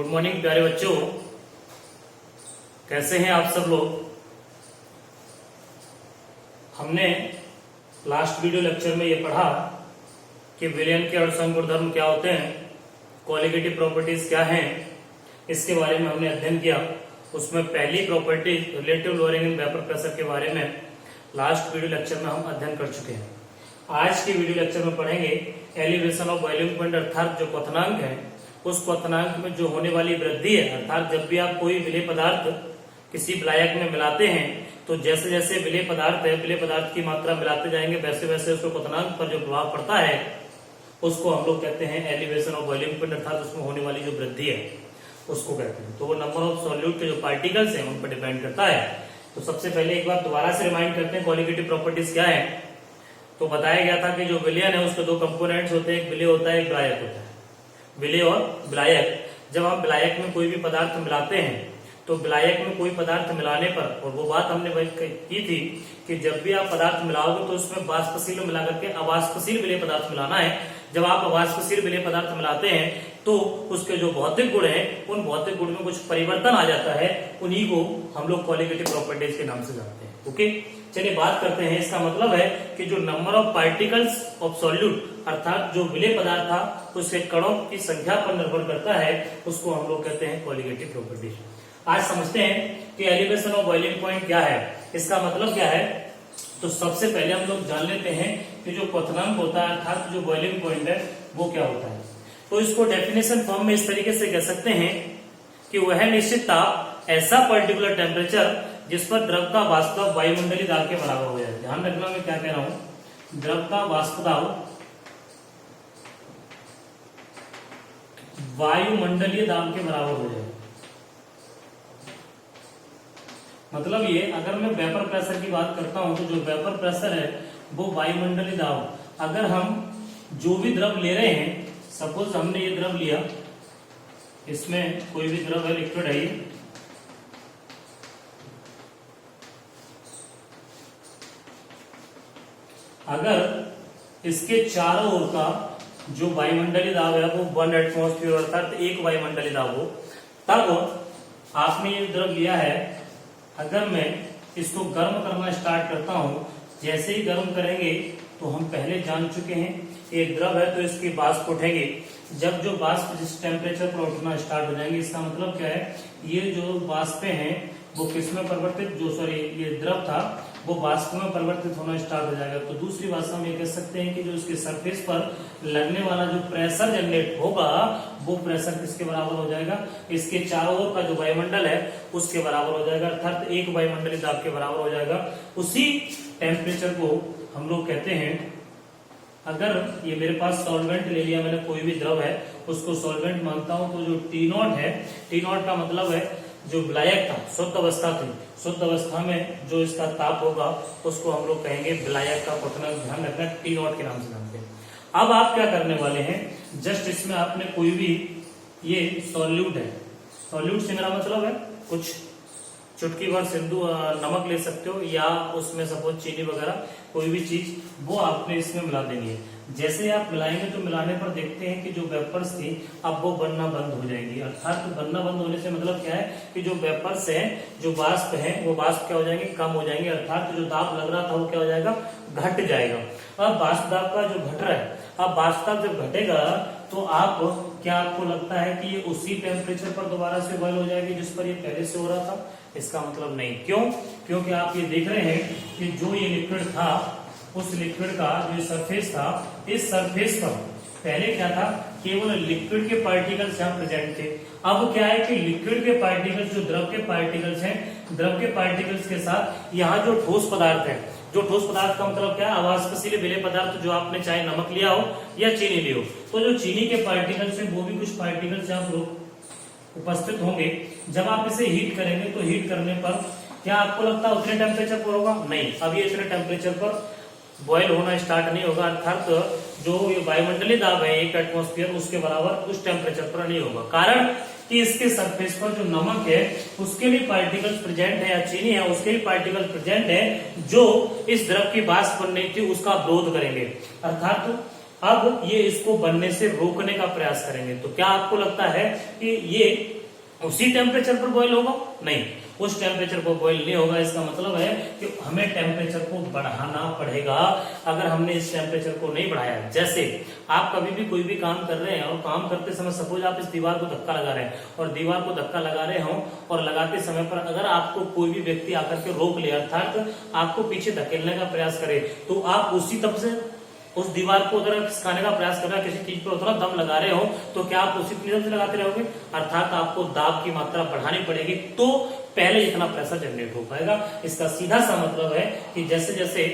Good morning प्यारे बच्चों, कैसे हैं आप सब लोग। हमने लास्ट वीडियो लेक्चर में ये पढ़ा कि विलियन के अर्धसंग गुणधर्म क्या होते हैं, क्वालिटेटिव प्रॉपर्टीज क्या हैं, इसके बारे में हमने अध्ययन किया। उसमें पहली property relative lowering in vapour pressure के बारे में लास्ट वीडियो लेक्चर में हम अध्ययन कर चुके हैं। आज की वीडियो लेक्चर में पढ़ेंगे एलिवेशन ऑफ बॉइलिंग पॉइंट, अर्थात जो क्वथनांक है उस क्वथनांक में जो होने वाली वृद्धि है। अर्थात जब भी आप कोई विलेय पदार्थ किसी विलायक में मिलाते हैं तो जैसे जैसे विलेय पदार्थ है, विलेय पदार्थ की मात्रा मिलाते जाएंगे वैसे वैसे उसको क्वथनांक पर जो प्रभाव पड़ता है उसको हम लोग कहते हैं एलिवेशन ऑफ बॉइलिंग पॉइंट, अर्थात उसमें होने वाली जो वृद्धि है उसको कहते हैं। तो वो नंबर ऑफ सॉल्यूट के जो पार्टिकल्स हैं उन पर डिपेंड करता है। तो सबसे पहले एक बार दोबारा से रिमाइंड करते हैं क्वालिटेटिव प्रॉपर्टीज क्या है। तो बताया गया था कि जो विलयन है उसके दो कंपोनेंट्स होते हैं, एक विलेय होता है, एक विलायक होता है। विलेय और विलायक, जब हम विलायक में कोई भी पदार्थ मिलाते हैं तो विलायक में कोई पदार्थ मिलाने पर, और वो बात हमने वही की थी कि जब भी आप पदार्थ मिलाओगे तो उसमें वाष्पशील मिला करके अवाष्पशील विलेय पदार्थ मिलाना है। जब आप अवाष्पशील विलेय पदार्थ मिलाते हैं तो उसके जो भौतिक गुण हैं उन भौतिक गुण में कुछ परिवर्तन आ जाता है, उन्हीं को हम लोग क्वालिटेटिव प्रॉपर्टीज के नाम से जानते हैं। ओके, चलिए बात करते हैं। इसका मतलब है कि जो number of particles of solute, अर्थात जो विलेय पदार्थ था उसके कणों की संख्या पर निर्भर करता है, उसको हम लोग कहते हैं क्वालिटेटिव प्रॉपर्टीज। आज समझते हैं कि एलिवेशन ऑफ बॉइलिंग पॉइंट क्या है, इसका मतलब क्या है। तो सबसे पहले हम लोग जान लेते हैं कि जो क्वथनांक होता है अर्थात जो बॉइलिंग पॉइंट है वो क्या होता है। तो इसको डेफिनेशन फॉर्म में इस तरीके से कह सकते हैं कि वह निश्चित ताप, ऐसा पर्टिकुलर टेम्परेचर जिस पर द्रव का वाष्प दाब वायुमंडलीय दाब के बराबर हो जाए। ध्यान रखना मैं क्या कह रहा हूं, द्रव का वाष्प दाब वायुमंडलीय दाब के बराबर हो जाए। मतलब ये, अगर मैं वेपर प्रेशर की बात करता हूं तो जो वेपर प्रेशर है वो वायुमंडलीय दाब, अगर हम जो भी द्रव ले रहे हैं, सपोज हमने ये द्रव लिया, इसमें कोई भी द्रव है, लिक्विड है ये, अगर इसके चारों ओर का जो वायुमंडलीय दाब है वो 1 एटमॉस्फेयर अर्थात 1 वायुमंडलीय दाब हो, तब आपने ये द्रव लिया है। अगर मैं इसको गर्म करना स्टार्ट करता हूं, जैसे ही गर्म करेंगे तो हम पहले जान चुके हैं एक द्रव है तो इसकी वाष्प उठेंगे। जब जो वाष्प जिस टेम्परेचर पर उठना स्टार्ट हो जाएंगे, इसका मतलब क्या है, ये जो वाष्पें हैं वो किस में परिवर्तित, ये द्रव था वो वाष्प में परिवर्तित होना स्टार्ट हो जाएगा। तो दूसरी भाषा में कह सकते हैं कि जो इसके सरफेस पर लगने वाला जो प्रेशर जनरेट होगा वो प्रेशर किसके बराबर हो जाएगा, इसके चारों ओर का जो वायुमंडल है उसके बराबर हो जाएगा, अर्थात 1 वायुमंडलीय दाब के बराबर हो जाएगा। उसी टेम्परेचर को हम लोग कहते हैं, अगर ये मेरे पास सॉल्वेंट ले लिया मैंने, कोई भी द्रव है उसको सॉल्वेंट मानता हूं, तो जो T0 है, T0 का मतलब है जो विलायक था, शुद्ध अवस्था थी, शुद्ध अवस्था में जो इसका ताप होगा उसको हम लोग कहेंगे विलायक का क्वथनांक। ध्यान रखना, T0 के नाम से जानते हैं। अब आप क्या करने वाले हैं, जस्ट इसमें आपने कोई भी, ये सॉल्यूट है, सॉल्यूट से मेरा मतलब है कुछ चुटकी भर सिंधु नमक ले सकते हो, या उसमें सपोज चीनी वगैरह कोई भी चीज, वो आपने इसमें मिला देनी है। जैसे आप मिलाएंगे तो मिलाने पर देखते हैं कि जो वेपर्स थी अब वो बनना बंद हो जाएंगी। अर्थात बनना बंद होने से मतलब क्या है कि जो वेपर्स है, जो वाष्प है, वो वाष्प क्या हो जाएंगे, कम हो जाएंगे, अर्थात जो दाब लग रहा था वो क्या हो जाएगा, घट जाएगा। अब वाष्प दाब का जो घट रहा है, अब वाष्प दाब जब घटेगा तो आप क्या, आपको लगता है कि ये उसी टेम्परेचर पर दोबारा से बॉयल हो जाएगी जिस पर ये पहले से हो रहा था? इसका मतलब नहीं। क्यों? क्योंकि आप ये देख रहे हैं कि जो ये लिक्विड था, उस लिक्विड का जो सरफेस था, इस सरफेस पर पहले क्या था, केवल लिक्विड के पार्टिकल्स यहाँ प्रेजेंट थे। अब क्या है कि लिक्विड के पार्टिकल्स, जो द्रव के पार्टिकल्स हैं, द्रव के पार्टिकल्स के साथ यहाँ जो ठोस पदार्थ है, जो ठोस पदार्थ का मतलब क्या है, अवाष्पशील विलेय पदार्थ, जो आपने चाहे नमक लिया हो या चीनी ली हो, तो जो चीनी के पार्टिकल्स है वो भी कुछ पार्टिकल्स यहाँ पर उपस्थित होंगे। जब आप इसे हीट करेंगे तो हीट करने पर क्या आपको लगता है उतने टेम्परेचर पर होगा? नहीं, अब ये इतने टेम्परेचर पर बॉयल होना स्टार्ट नहीं होगा, अर्थात जो ये वायुमंडलीय दाब है 1 एटमॉस्फेयर, उसके बराबर उस टेम्परेचर पर नहीं होगा। कारण कि इसके सरफेस पर जो नमक है उसके भी पार्टिकल्स प्रेजेंट है, या चीनी है उसके भी पार्टिकल्स प्रेजेंट है, जो इस द्रव की वाष्प बनने थी उसका विरोध करेंगे। अर्थात अब ये इसको बनने से रोकने का प्रयास करेंगे। तो क्या आपको लगता है कि ये उसी टेम्परेचर पर बॉईल होगा? नहीं, उस टेम्परेचर पर बॉईल नहीं होगा। इसका मतलब है कि हमें टेम्परेचर को बढ़ाना पड़ेगा। अगर हमने इस टेम्परेचर को नहीं बढ़ाया, जैसे आप कभी भी कोई भी काम कर रहे हैं और काम करते समय सपोज आप इस दीवार को धक्का लगा रहे हैं और दीवार को धक्का लगा रहे हो और लगाते समय पर अगर आपको कोई भी व्यक्ति आकर के रोक ले, अर्थात आपको पीछे धकेलने का प्रयास करे, तो आप उसी तरफ से उस दीवार को उधर खिसकाने का प्रयास कर रहे हैं, किसी चीज पर उतना दम लगा रहे हो, तो क्या आप उसी नियम से लगाते रहोगे? अर्थात आपको दाब की मात्रा बढ़ानी पड़ेगी, तो पहले इतना प्रेशर जनरेट हो पाएगा। इसका सीधा सा मतलब है कि जैसे जैसे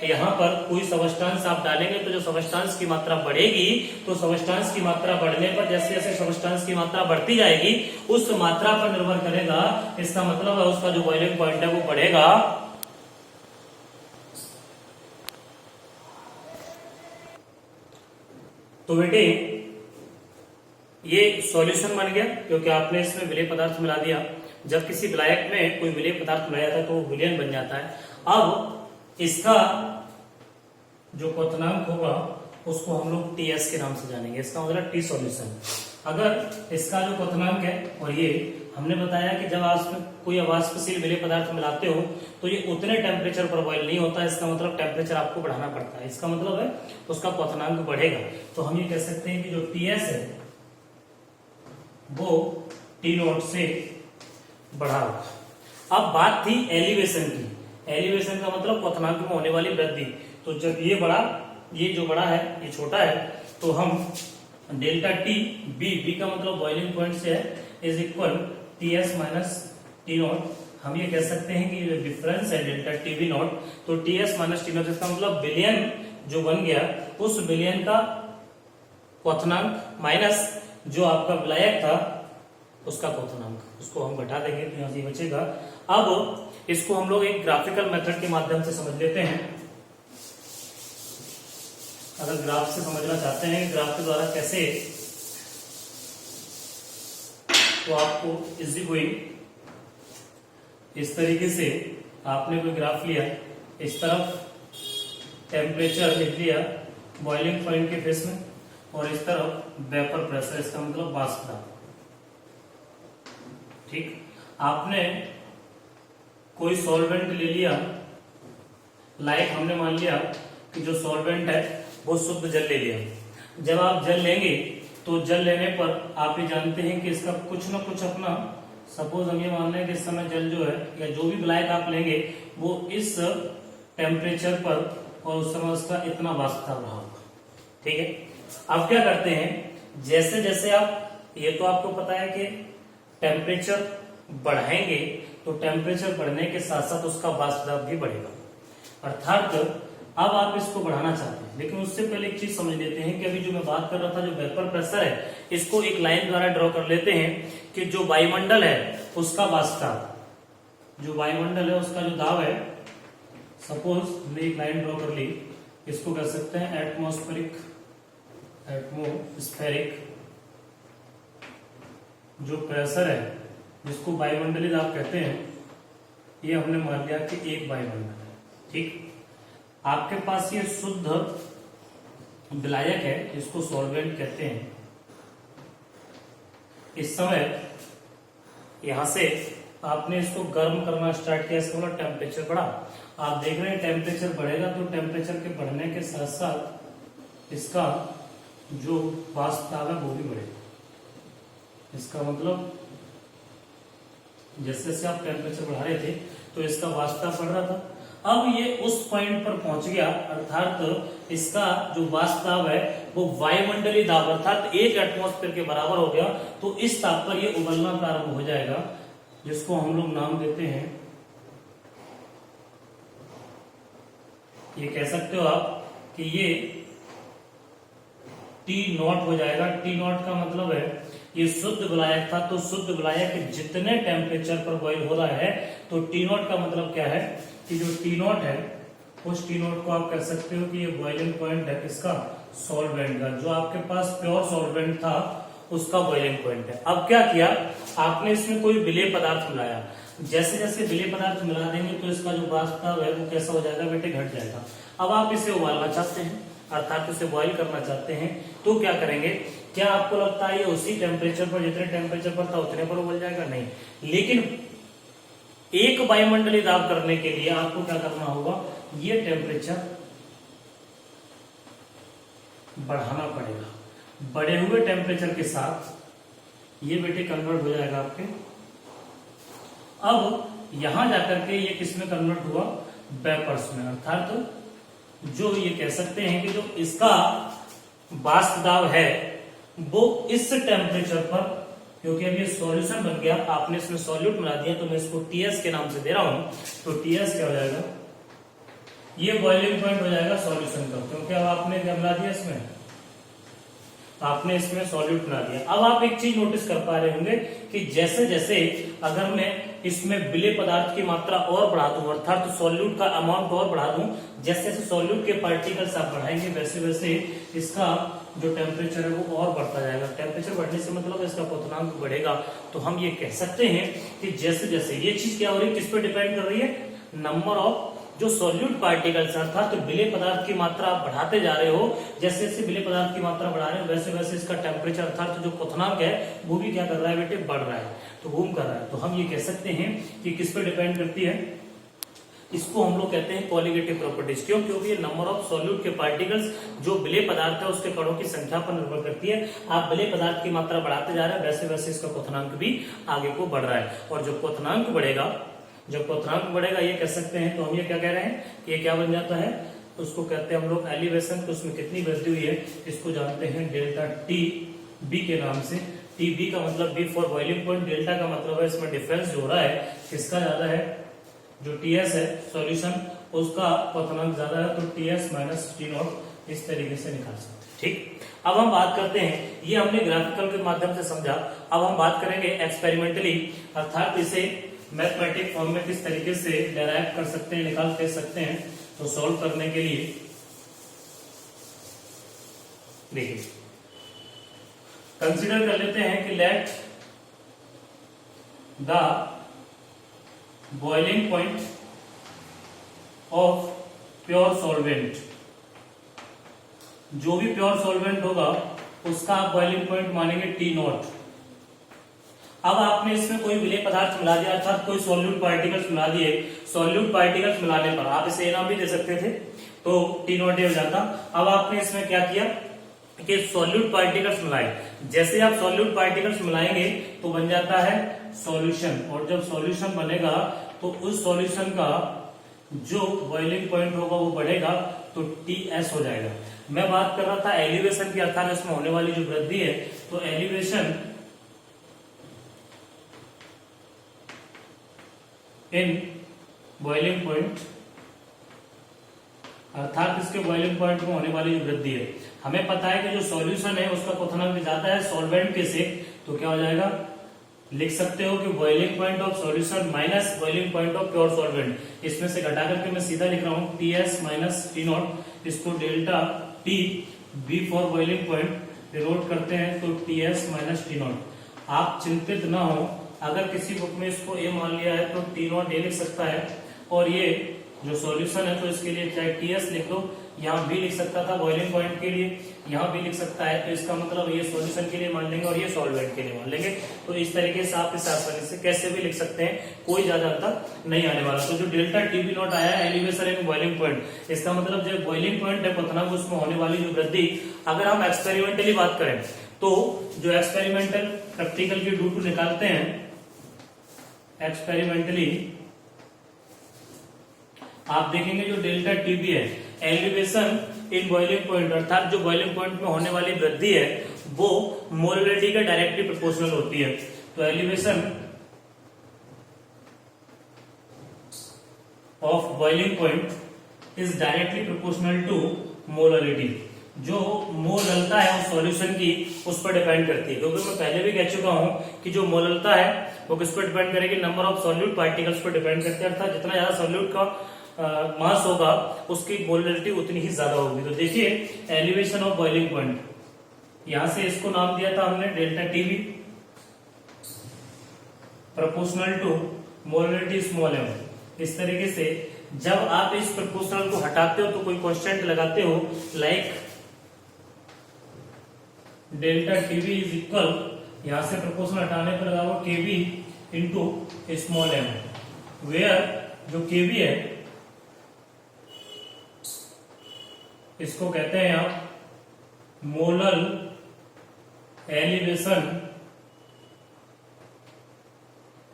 यहाँ पर कोई सबस्टांस आप डालेंगे तो जो सबस्टांस की मात्रा बढ़ेगी, तो सबस्टांस की मात्रा बढ़ने पर जैसे जैसे सबस्टांस की मात्रा बढ़ती जाएगी उस मात्रा पर निर्भर करेगा। इसका मतलब है उसका जो बॉइलिंग पॉइंट है वो बढ़ेगा। तो बेटे ये सॉल्यूशन बन गया क्योंकि आपने इसमें विलेय पदार्थ मिला दिया। जब किसी विलायक में कोई विलेय पदार्थ मिलाया था तो वो विलयन बन जाता है। अब इसका जो क्वथनांक होगा उसको हम लोग टीएस के नाम से जानेंगे। इसका मतलब टी सॉल्यूशन। अगर इसका जो क्वथनांक है, और ये हमने बताया कि जब आप कोई अवाष्पशील विलेय पदार्थ मिलाते हो तो ये उतने टेम्परेचर पर बॉयल नहीं होता। इसका मतलब टेम्परेचर आपको बढ़ाना पड़ता है। इसका मतलब है उसका क्वथनांक बढ़ेगा। तो हम ये कह सकते हैं कि जो टीएस है वो टी नॉट से बढ़ा होगा। अब बात थी एलिवेशन की। एलिवेशन का मतलब क्वथनांक में होने वाली वृद्धि। तो जब ये बड़ा, ये जो बड़ा है ये छोटा है, तो हम डेल्टा टी बी का मतलब बॉइलिंग पॉइंट से है, is equal T S minus T not. हम ये कह सकते हैं कि ये डिफरेंस है डेल्टा टी बी नॉट, तो T S minus T not, इसका मतलब विलयन जो बन गया उस विलयन का क्वथनांक माइनस जो आपका विलायक था उसका क्वथनांक, उसको हम घटा देंगे तो यहां से बचेगा। अब इसको हम लोग एक ग्राफिकल मेथड के माध्यम से समझ लेते हैं। अगर ग्राफ से समझना चाहते हैं, ग्राफ के द्वारा कैसे, तो आपको इजी गोइंग इस तरीके से आपने कोई ग्राफ लिया, इस तरफ टेम्परेचर लिख लिया बॉइलिंग पॉइंट के फेस में, और इस तरफ वेपर प्रेशर, इसका मतलब वाष्प दाब। ठीक, आपने कोई सॉल्वेंट ले लिया, लाइक हमने मान लिया कि जो सॉल्वेंट है वो शुद्ध जल ले लिया। जब आप जल लेंगे तो जल लेने पर आप ये जानते हैं कि इसका कुछ ना कुछ अपना, सपोज हम ये मान लें कि इस समय जल जो है या जो भी विलायक आप लेंगे वो इस टेम्परेचर पर, और उस समय उसका इतना वाष्प दाब रहा होगा। ठीक है, अब क्या करते हैं, जैसे जैसे आप, ये तो आपको पता है कि टेम्परेचर बढ़ाएंगे तो टेम्परेचर बढ़ने के साथ साथ उसका वाष्प दाब भी बढ़ेगा। अर्थात अब आप इसको बढ़ाना चाहते हैं, लेकिन उससे पहले एक चीज समझ लेते हैं कि अभी जो मैं बात कर रहा था, जो वेपर प्रेशर है, इसको एक लाइन द्वारा ड्रॉ कर लेते हैं कि जो वायुमंडल है उसका वाष्प दाब, जो वायुमंडल है उसका जो दाब है, सपोज हमने एक लाइन ड्रॉ कर ली, इसको कह सकते हैं एटमॉस्फेरिक जो प्रेशर है, जिसको वायुमंडलीय दाब कहते हैं, ये हमने मान लिया कि एक वायुमंडल है। ठीक, आपके पास ये शुद्ध विलायक है, इसको सॉल्वेंट कहते हैं। इस समय यहां से आपने इसको गर्म करना स्टार्ट किया, इसका मतलब टेम्परेचर बढ़ा। आप देख रहे हैं टेम्परेचर बढ़ेगा तो टेम्परेचर के बढ़ने के साथ साथ इसका जो वाष्प दाब है वो भी बढ़ेगा। इसका मतलब जैसे जैसे आप टेम्परेचर बढ़ा रहे थे तो इसका वाष्प दाब बढ़ रहा था। अब ये उस पॉइंट पर पहुंच गया, अर्थात इसका जो वाष्प दाब है वो वायुमंडलीय दाब अर्थात 1 एटमॉस्फेयर के बराबर हो गया। तो इस ताप पर ये उबलना प्रारंभ हो जाएगा, जिसको हम लोग नाम देते हैं, ये कह सकते हो आप कि ये टी नॉट हो जाएगा। टी नॉट का मतलब है ये शुद्ध विलायक था, तो शुद्ध विलायक जितने टेम्परेचर पर बॉईल हो रहा है, तो टी नॉट का मतलब क्या है कि जो टी नॉट है उस टी नॉट को आप कह सकते हो कि ये बॉइलिंग पॉइंट है किसका, सॉल्वेंट का। जो आपके पास प्योर सॉल्वेंट था उसका बॉइलिंग पॉइंट है। अब क्या किया आपने, इसमें कोई विलेय पदार्थ मिलाया, जैसे जैसे विलेय पदार्थ मिला देंगे तो इसका जो वाष्प दाब है वो कैसा हो जाएगा बेटे, घट जाएगा। अब आप इसे उबालना चाहते हैं, अर्थात उसे बॉईल करना चाहते हैं तो क्या करेंगे? क्या आपको लगता है ये उसी टेम्परेचर पर, जितने टेम्परेचर पर था उतने पर उबल जाएगा? नहीं, लेकिन एक वायुमंडलीय दाब करने के लिए आपको क्या करना होगा? ये टेम्परेचर बढ़ाना पड़ेगा। बढ़े हुए टेम्परेचर के साथ ये बेटे कन्वर्ट हो जाएगा आपके। अब यहां जाकर के ये किस में कन्वर्ट हुआ? वेपर्स में। अर्थात जो ये कह सकते हैं कि जो इसका वाष्प दाब है वो इस टेम्परेचर पर, क्योंकि अब ये सॉल्यूशन बन गया, आपने इसमें सॉल्यूट मिला दिया तो मैं इसको टीएस के नाम से दे रहा हूं। तो टीएस क्या हो जाएगा? ये बॉइलिंग पॉइंट हो जाएगा सॉल्यूशन का, क्योंकि अब आपने क्या मिला दिया इसमें? आपने इसमें सॉल्यूट मिला दिया। अब आप एक चीज नोटिस कर पा रहे होंगे कि जैसे जैसे अगर मैं इसमें विलेय पदार्थ की मात्रा और बढ़ा दूं, अर्थात तो सॉल्यूट का अमाउंट और बढ़ा दूं, जैसे जैसे सॉल्यूट के पार्टिकल्स आप बढ़ाएंगे वैसे वैसे इसका जो टेम्परेचर है वो और बढ़ता जाएगा। टेम्परेचर बढ़ने से मतलब इसका क्वथनांक बढ़ेगा। तो हम ये कह सकते हैं कि जैसे जैसे ये चीज क्या हो रही है, किस पे डिपेंड कर रही है? नंबर ऑफ जो सॉल्यूट पार्टिकल्स, अर्थात तो विलेय पदार्थ की मात्रा आप बढ़ाते जा रहे हो, जैसे जैसे विलेय पदार्थ की मात्रा बढ़ा रहे हो वैसे वैसे इसका टेम्परेचर अर्थात जो क्वथनांक है वो भी क्या कर रहा है बेटे? बढ़ रहा है, तो बूम कर रहा है। तो हम ये कह सकते हैं कि किस पे डिपेंड करती है? इसको हम लोग कहते हैं कॉलिगेटिव प्रॉपर्टीज। क्यों? क्योंकि ये नंबर ऑफ सॉल्यूट के पार्टिकल्स जो विलेय पदार्थ है उसके कणों की संख्या पर निर्भर करती है। आप विलेय पदार्थ की मात्रा बढ़ाते जा रहे हैं वैसे वैसे इसका क्वथनांक भी आगे को बढ़ रहा है। और जो क्वथनांक बढ़ेगा, जब क्वथनांक बढ़ेगा ये कह सकते हैं, तो हम ये क्या कह रहे हैं? ये क्या बन जाता है? उसको कहते हैं हम लोग एलिवेशन। तो उसमें कितनी वृद्धि हुई है इसको जानते हैं डेल्टा टी बी के नाम से। टी बी का मतलब B for boiling point, delta का मतलब है इसमें डिफरेंस जो हो रहा है किसका ज्यादा है? जो टीएस है सॉल्यूशन उसका क्वथनांक ज्यादा है, तो टीएस माइनस टी नॉट इस तरीके से निकाल सकते हैं। ठीक, अब हम बात करते हैं, ये हमने ग्राफिकल के माध्यम से समझा। अब हम बात करेंगे एक्सपेरिमेंटली, अर्थात इसे मैथमेटिक फॉर्म में किस तरीके से डेराइव कर सकते हैं, निकाल के सकते हैं। तो सॉल्व करने के लिए देखिए कंसीडर कर लेते हैं कि let the boiling point of pure solvent, जो भी प्योर सॉल्वेंट होगा उसका आप बॉइलिंग पॉइंट मानेंगे टी नॉट। अब आपने इसमें कोई विलेय पदार्थ मिला दिया, अर्थात कोई सॉल्यूट पार्टिकल्स मिला दिए। सॉल्यूट पार्टिकल्स मिलाने पर आप इसे नाम भी दे सकते थे, तो टी नॉट हो जाता। अब आपने इसमें क्या किया कि सॉल्यूट पार्टिकल्स मिलाए। जैसे आप सॉल्यूट पार्टिकल्स मिलाएंगे तो बन जाता है सॉल्यूशन, और जब सॉल्यूशन बनेगा तो उस सॉल्यूशन का जो बॉइलिंग पॉइंट होगा वो बढ़ेगा, तो टीएस हो जाएगा। मैं बात कर रहा था एलिवेशन की, अर्थात इसमें होने वाली जो वृद्धि है, तो एलिवेशन इन बॉइलिंग पॉइंट, अर्थात इसके बॉइलिंग पॉइंट में होने वाली जो वृद्धि है। हमें पता है कि जो सॉल्यूशन है उसका क्वथनांक ज्यादा है सॉल्वेंट के से, तो क्या हो जाएगा? लिख सकते हो कि boiling point of solution minus boiling point of pure solvent. इसमें से घटा करके मैं सीधा लिख रहा हूं टीएस माइनस टी नॉट, इसको delta T B for boiling point denote करते हैं, तो टीएस माइनस टी नॉट। आप चिंतित ना हो, अगर किसी बुक में इसको ए मान लिया है तो टी नॉट ए लिख सकता है, और ये जो सॉल्यूशन है तो इसके लिए चाहे टीएस लिख दो, यहाँ भी लिख सकता था बॉइलिंग पॉइंट के लिए, यहाँ भी लिख सकता है। तो इसका मतलब ये सॉल्यूशन के लिए मान लेंगे और ये सॉल्वेंट के लिए मान लेंगे। तो इस तरीके से आप इस आसानी से कैसे भी लिख सकते हैं, कोई ज्यादा अंतर नहीं आने वाला। तो जो डेल्टा टी बी नॉट आया है एलिवेशन इन बॉइलिंग पॉइंट, इसका मतलब जो बॉइलिंग पॉइंट है क्वथनांक उसमें होने वाली जो वृद्धि, अगर हम एक्सपेरिमेंटली बात करें तो जो एक्सपेरिमेंटल प्रैक्टिकल की ड्यू टू निकालते हैं, एक्सपेरिमेंटली आप देखेंगे जो डेल्टा टीबी है एलिवेशन इन बॉइलिंग पॉइंट, अर्थात जो बॉइलिंग पॉइंट में होने वाली वृद्धि है वो मोलरिटी के डायरेक्टली प्रोपोर्शनल होती है। तो elevation of boiling point is directly proportional to molarity. जो मोललता है उस सॉल्यूशन की उस पर डिपेंड करती है, क्योंकि मैं पहले भी कह चुका हूं कि जो मोललता है वो किस पर डिपेंड करेगी? नंबर ऑफ सॉल्यूट पार्टिकल्स पर डिपेंड करती है। अर्थात जितना ज्यादा सॉल्यूट का मास होगा उसकी मोलरिटी उतनी ही ज्यादा होगी। तो देखिए एलिवेशन ऑफ बॉइलिंग पॉइंट, यहां से इसको नाम दिया था हमने delta TB proportional to molarity small m. इस तरीके से जब आप इस प्रोपोर्शनल को हटाते हो तो कोई कांस्टेंट लगाते हो, like delta TV is equal, यहां से प्रोपोर्शनल हटाने पर लगाओ केवी इंटू स्मॉल एम, वेयर जो केवी है इसको कहते हैं आप मोलर एलिवेशन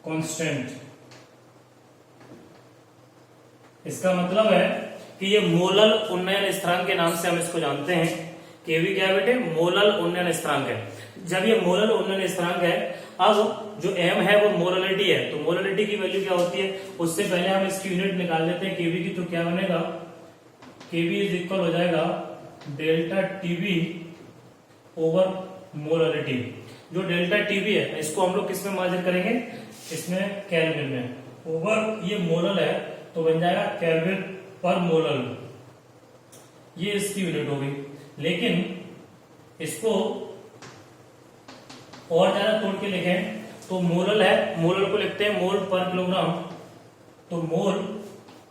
कांस्टेंट। इसका मतलब है कि ये मोलल उन्नयन स्थिरांक के नाम से हम इसको जानते हैं। केवी क्या है बेटे? मोलल उन्नयन स्थिरांक है। जब ये मोलल उन्नयन स्थिरांक है, अब जो m है वो मोललिटी है, तो मोललिटी की वैल्यू क्या होती है उससे पहले हम इसकी यूनिट निकाल लेते हैं केवी की। तो क्या बनेगा? केवी इज इक्वल हो जाएगा डेल्टा टीवी ओवर मोललिटी। जो डेल्टा टीवी है इसको हम लोग किस में मार्जिन करेंगे? इसमें केल्विन में। ओवर ये मोलल है तो बन जाएगा केल्विन पर मोलल, ये इसकी यूनिट हो गई। लेकिन इसको और ज्यादा तोड़ के लिखें तो मोलल है, मोलल को लिखते हैं मोल पर किलोग्राम। तो मोल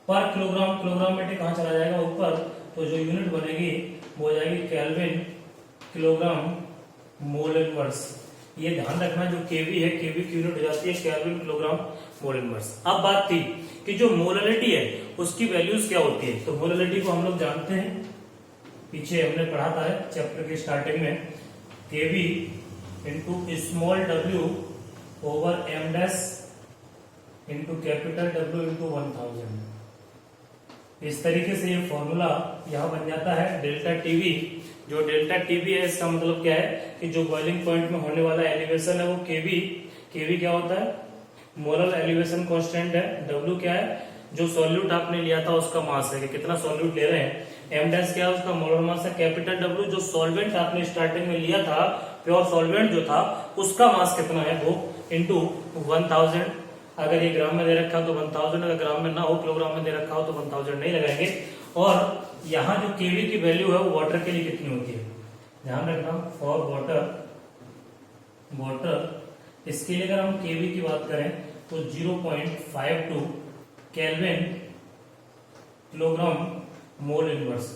पर किलोग्राम, किलोग्राम बेटे कहां चला जाएगा? ऊपर। तो जो यूनिट बनेगी वो हो जाएगी केल्विन किलोग्राम मोल इनवर्स। ये ध्यान रखना, जो केवी है केवी की यूनिट हो जाती है केल्विन किलोग्राम मोल इनवर्स। अब बात थी कि जो मोललिटी है उसकी वैल्यूज क्या होती है। तो मोललिटी को हम लोग जानते हैं, पीछे हमने पढ़ा था चैप्टर के स्टार्टिंग में, KV into small W over M dash into capital W into 1000। इस तरीके से ये फॉर्मूला यहां बन जाता है डेल्टा टीवी। जो डेल्टा टीवी है इसका मतलब क्या है कि जो बॉइलिंग पॉइंट में होने वाला एलिवेशन है वो केवी। केवी क्या होता है? मोलर एलिवेशन कांस्टेंट है। डब्ल्यू क्या है? जो सॉल्यूट आपने लिया था उसका मास है कि कितना सॉल्यूट ले रहे हैं। एम डैश क्या है? उसका मोलर मास है। कैपिटल डब्ल्यू जो सॉल्वेंट आपने स्टार्टिंग में लिया था, प्योर सॉल्वेंट जो था उसका मास कितना है वो, इंटू 1000। अगर ये ग्राम में दे रखा हो तो 1000, अगर ग्राम में ना हो किलोग्राम में दे रखा हो तो 1000 नहीं लगाएंगे। और यहाँ जो केवी की वैल्यू है वो वाटर के लिए कितनी होती है ध्यान रखना, फॉर वाटर इसके लिए अगर हम केवी की बात करें तो 0.52 केल्विन किलोग्राम मोल इनवर्स।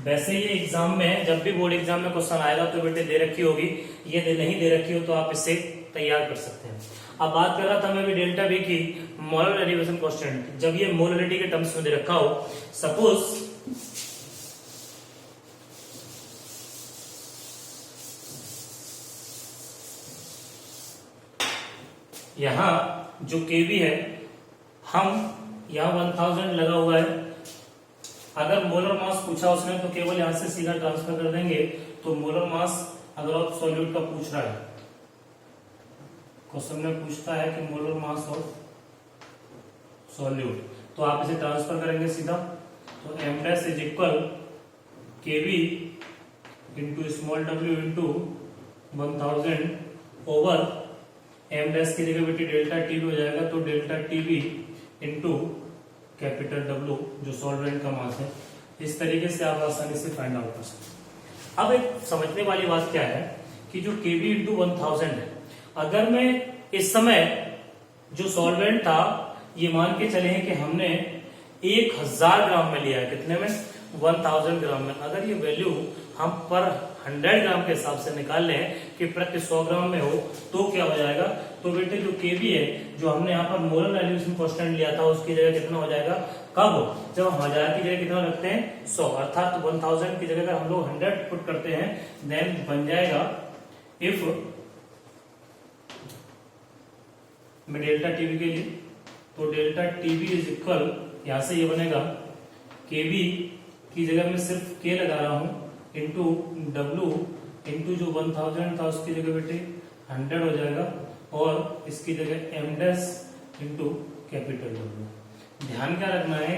वैसे ये एग्जाम में जब भी बोर्ड एग्जाम में क्वेश्चन आएगा तो बेटे दे रखी होगी, ये नहीं दे रखी हो तो आप इसे तैयार कर सकते हैं। अब बात कर रहा था मैं भी डेल्टा वी की, मोलर एलिवेशन कांस्टेंट। जब ये मोलरिटी के टर्म्स में दे रखा हो, सपोज यहां जो केवी है हम यहां 1000 लगा हुआ है। अगर मोलर मास पूछा उसने तो केवल यहां से सीधा ट्रांसफर कर देंगे। तो मोलर मास अगर आप सॉल्यूट का पूछ रहा है, क्वेश्चन में पूछता है कि मोलर मास ऑफ सॉल्यूट, तो आप इसे ट्रांसफर करेंगे सीधा। तो M dash is equal KV into small W into 1000 over M dash की जगह बेटी डेल्टा टीवी हो जाएगा। तो delta TV into capital W जो सॉल्वेंट का मास है। इस तरीके से आप आसानी से फाइंड आउट कर सकते हैं। अब एक समझने वाली बात क्या है कि जो केवी इंटू 1000 है, अगर मैं इस समय जो सॉल्वेंट था ये मान के चले हैं कि हमने 1000 ग्राम में लिया है, कितने में? 1000 ग्राम में। अगर ये वैल्यू हम पर 100 ग्राम के हिसाब से निकाल लें कि प्रति 100 ग्राम में हो तो क्या हो जाएगा? तो बेटे जो केवी है जो हमने यहाँ पर मोलर एलिवेशन कांस्टेंट लिया था उसकी जगह कितना हो जाएगा? कब? जब हम 1000 की जगह कितना रखते हैं? 100, अर्थात 1000 की जगह अगर हम लोग 100 पुट करते हैं देन बन जाएगा, इफ में डेल्टा टीवी के लिए, तो डेल्टा टीवी इज इक्वल, यहां से ये बनेगा केवी की जगह में सिर्फ के लगा रहा हूं इंटू डब्ल्यू इंटू जो 1000 था उसकी जगह बेटे 100 हो जाएगा, और इसकी जगह m dash into capital W. ध्यान क्या रखना है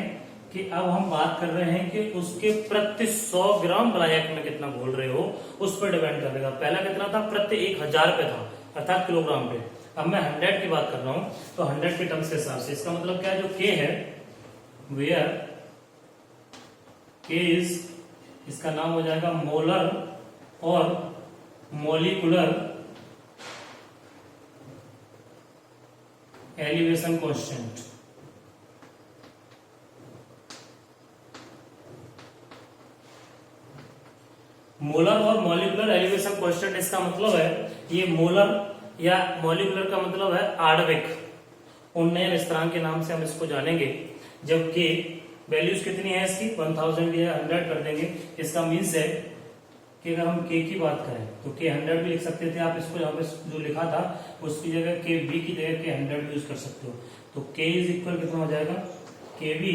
कि अब हम बात कर रहे हैं कि उसके प्रति 100 ग्राम ब्लायक में कितना बोल रहे हो उस पर डिपेंड करेगा। पहला कितना था? प्रति 1000 पे था, अर्थात किलोग्राम पे। अब मैं 100 की बात कर रहा हूं तो 100 के टर्म्स के हिसाब से इसका मतलब क्या है? जो के है वेयर के इज, इसका नाम हो जाएगा मोलर और मॉलिक्यूलर एलिवेशन कांस्टेंट। मोलर और मॉलिक्यूलर एलिवेशन कांस्टेंट, इसका मतलब है ये मोलर या मॉलिक्यूलर का मतलब है आणविक उन्नयन स्थिरांक के नाम से हम इसको जानेंगे। जब के वैल्यूज कितनी है इसकी 1000 या 100 कर देंगे। इसका मीन्स है कि अगर हम के की बात करें तो के 100 भी लिख सकते थे आप, इसको यहाँ पे जो लिखा था उसकी जगह के बी की जगह के 100 भी यूज कर सकते हो। तो के इज इक्वल कितना हो जाएगा, के बी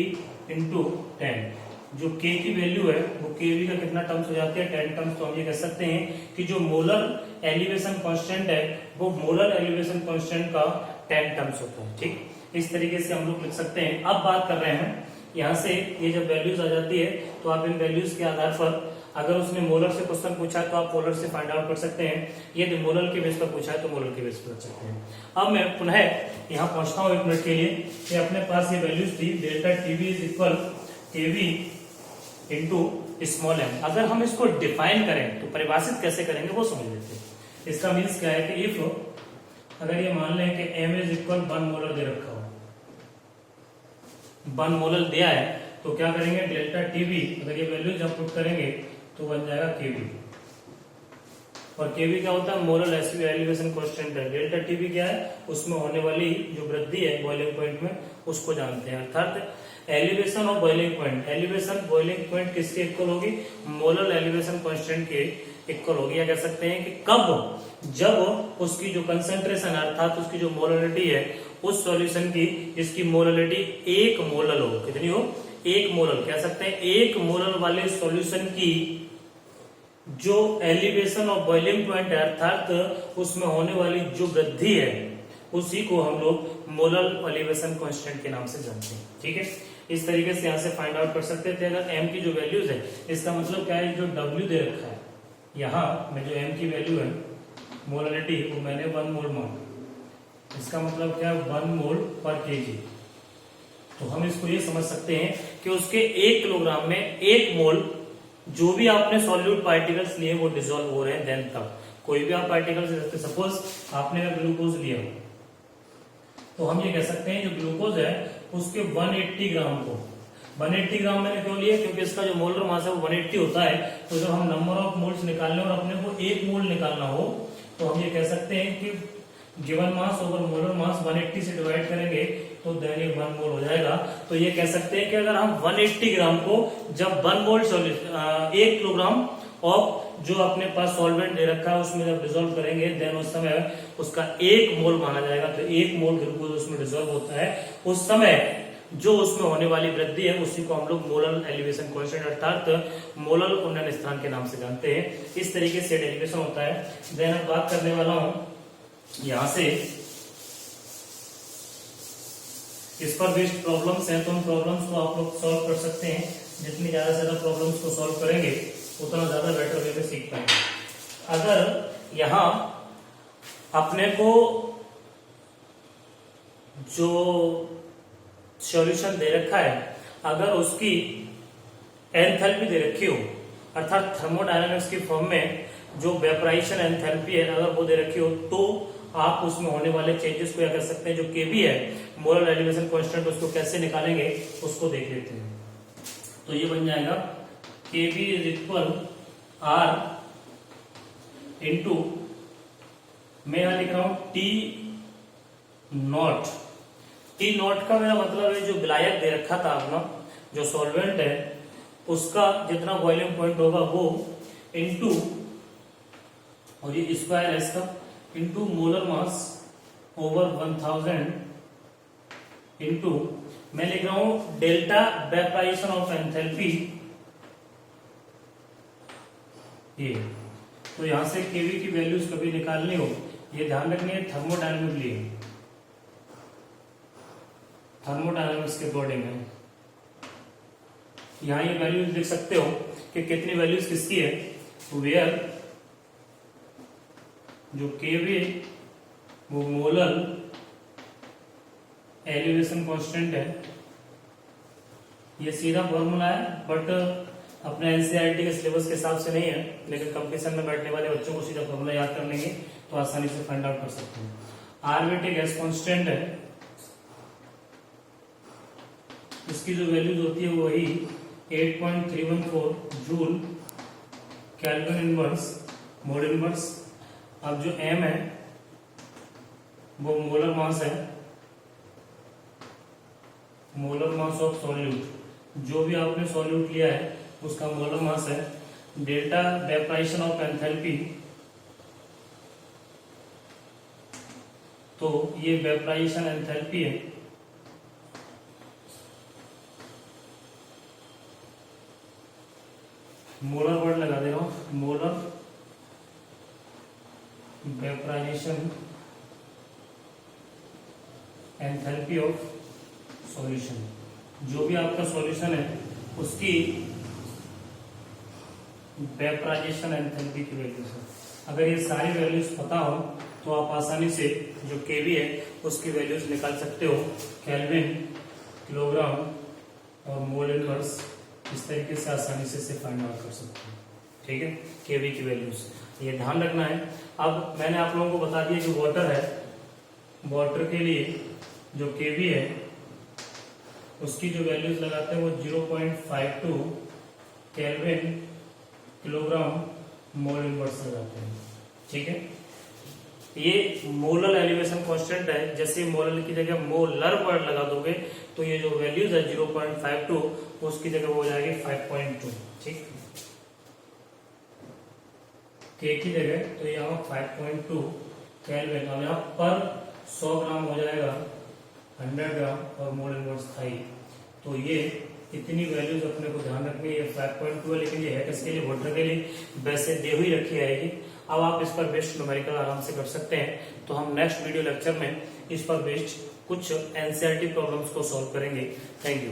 इंटू 10। जो के की वैल्यू है वो के बी का कितना टर्म्स हो जाती है, 10 टर्म्स। तो हम ये कह सकते हैं कि जो मोलर एलिवेशन कांस्टेंट है वो मोलर एलिवेशन कांस्टेंट का 10 टर्म्स होता है। ठीक, इस तरीके से हम लोग लिख सकते हैं। अब बात कर रहे हैं यहाँ से, ये जब वैल्यूज आ जाती है तो आप इन वैल्यूज के आधार पर अगर उसने मोलर से क्वेश्चन पूछा है तो आप मोलर से फाइंड आउट कर सकते हैं, यदि मोलर के बेस पर पूछा है तो मोलर के बेस पर कर सकते हैं। अब मैं पुनः यहाँ पहुंचता हूँ 1 मिनट के लिए कि अपने पास ये वैल्यूज थी delta TV is equal KV into small M. अगर हम इसको डिफाइन करें तो परिभाषित कैसे करेंगे वो समझ लेते हैं। इसका मीन्स क्या है कि इफ अगर ये मान लें कि एम इज इक्वल 1 मोलर दे रखा हो, 1 मोलर दिया है तो क्या करेंगे, डेल्टा टीवी अगर ये वैल्यू जब पुट करेंगे तो बन जाएगा केवी। और केवी क्या होता है, मोलर एलिवेशन कांस्टेंट है। डेल्टा टीवी क्या है, उसमें होने वाली जो वृद्धि है बॉइलिंग पॉइंट में उसको जानते हैं। अर्थात एलिवेशन और boiling point, elevation boiling point किसके इक्वल होगी, मोलर एलिवेशन कांस्टेंट के इक्वल होगी। या कह सकते हैं कि कब, जब उसकी जो कंसेंट्रेशन अर्थात उसकी जो मोलरिटी है उस सॉल्यूशन की जिसकी मोलरिटी 1 मोलर हो, कितनी हो, 1 मोलर। कह सकते हैं 1 मोलर वाले सॉल्यूशन की जो एलिवेशन और बॉइलिंग पॉइंट है अर्थात उसमें होने वाली जो वृद्धि है उसी को हम लोग मोलर एलिवेशन कांस्टेंट के नाम से जानते हैं। ठीक है, इस तरीके से यहाँ से फाइंड आउट कर सकते थे। अगर m की जो वैल्यूज है इसका मतलब क्या है, जो w दे रखा है यहाँ में जो m की वैल्यू है मोलरिटी वो मैंने 1 मोल माना, इसका मतलब क्या है 1 मोल पर केजी। तो हम इसको ये समझ सकते हैं कि उसके 1 किलोग्राम में 1 मोल जो भी आपने सॉल्यूट पार्टिकल्स लिए वो डिसॉल्व हो रहे हैं। देन तक कोई भी आप पार्टिकल्स ले सकते, सपोज आपने अगर ग्लूकोज लिया तो हम ये कह सकते हैं जो ग्लूकोज है उसके 180 ग्राम को, 180 ग्राम मैंने क्यों लिया, क्योंकि इसका जो मोलर मास है वो 180 होता है। तो जब हम नंबर ऑफ मोल्स निकालने और अपने को 1 मोल निकालना हो तो हम ये कह सकते हैं कि given mass over molar mass 180 से डिवाइड करेंगे तो देन ये 1 मोल हो जाएगा। तो ये कह सकते हैं कि अगर हम 180 ग्राम को जब 1 मोल 1 किलोग्राम ऑफ जो अपने पास सॉल्वेंट दे रखा है उसमें जब डिसॉल्व करेंगे देन उस समय उसका 1 मोल माना जाएगा। तो 1 मोल ग्लूकोज उसमें डिसॉल्व होता है, उस समय जो उसमें होने वाली वृद्धि है उसी को हम लोग मोलर एलिवेशन कांस्टेंट अर्थात मोलर उन्नयन स्थिरांक के नाम से जानते हैं। इस तरीके से डेरिवेशन होता है। देन अब बात करने वाला हूं यहां से इस पर बेस्ड प्रॉब्लम्स हैं, तो उन प्रॉब्लम्स को आप लोग सॉल्व कर सकते हैं। जितनी ज्यादा से ज्यादा प्रॉब्लम्स को सॉल्व करेंगे उतना ज्यादा बेटर वे में सीख पाएंगे। अगर यहां अपने को जो सॉल्यूशन दे रखा है अगर उसकी एंथैल्पी दे रखी हो अर्थात थर्मोडायनामिक्स की फॉर्म में जो वेपराइजेशन एंथैल्पी है अगर वो दे रखी हो तो आप उसमें होने वाले चेंजेस को क्या कर सकते हैं, जो केबी है मोलर एलिवेशन कांस्टेंट उसको कैसे निकालेंगे उसको देख लेते हैं। तो ये बन जाएगा केबी इज इक्वल आर इंटू, मैं यहां लिख रहा हूं टी नॉट। टी नॉट का मेरा मतलब है जो विलायक दे रखा था अपना जो सॉल्वेंट है उसका जितना बॉइलिंग पॉइंट होगा वो इंटू, और ये स्क्वायर है इसका, into molar mass over 1000 into मैं लिख रहा हूं डेल्टा वेपराइजेशन ऑफ एंथैल्पी ये। तो यहां से केवी की वैल्यूज कभी निकालनी हो ये ध्यान रखनी है थर्मोडायनामिकली, थर्मोडायनामिक्स के अकॉर्डिंग है। यहां ये वैल्यूज लिख सकते हो कि कितनी वैल्यूज किसकी है, तो वेयर जो केवी वो मोलर एलिवेशन कांस्टेंट है। ये सीधा फॉर्मूला है बट अपने एनसीईआरटी के सिलेबस के हिसाब से नहीं है, लेकिन कंपटीशन में बैठने वाले बच्चों को सीधा फॉर्मूला याद कर लेंगे तो आसानी से फाइंड आउट कर सकते हैं। आरबीटी गैस कांस्टेंट है, इसकी जो वैल्यूज होती है वही 8.314 joule kelvin inverse, mole inverse. अब जो m है वो मोलर मास है, मोलर मास ऑफ सॉल्यूट। जो भी आपने सॉल्यूट लिया है उसका मोलर मास है। डेल्टा वेपराइजेशन ऑफ एंथैल्पी, तो ये वेपराइजेशन एंथैल्पी है। मोलर वर्ड लगा दे रहा हूं, molar vaporisation enthalpy of solution. जो भी आपका सॉल्यूशन है उसकी वेपराइजेशन एंथैल्पी की वैल्यूज है। अगर ये सारी वैल्यूज पता हो तो आप आसानी से जो केवी है उसकी वैल्यूज निकाल सकते हो, केल्विन, किलोग्राम और मोल इनवर्स। इस तरीके से आसानी से इसे फाइंड आउट कर सकते हो। ठीक है, केवी की वैल्यूज ये ध्यान रखना है। अब मैंने आप लोगों को बता दिया जो वाटर है, वाटर के लिए जो केवी है उसकी जो वैल्यूज लगाते हैं वो 0.52 केल्विन किलोग्राम मोल इनवर्स लगाते हैं। ठीक है, ये मोलर एलिवेशन कांस्टेंट है। जैसे मोलर की जगह मोलर वर्ड लगा दोगे तो ये जो वैल्यूज है 0.52 उसकी जगह हो जाएगी 5.2। ठीक, के की जगह तो यहाँ 5.2 केल्विन, और यहाँ पर 100 ग्राम हो जाएगा 100 ग्राम और मोल इनवर्स था ही। तो ये इतनी वैल्यूज अपने को ध्यान रखनी है। 5.2 है लेकिन ये है किसके लिए, वाटर के लिए। वैसे दे हुई रखी आएगी। अब आप इस पर बेस्ड न्यूमेरिकल आराम से कर सकते हैं। तो हम नेक्स्ट वीडियो लेक्चर में इस पर बेस्ड कुछ एनसीईआरटी प्रॉब्लम्स को सॉल्व करेंगे। Thank you.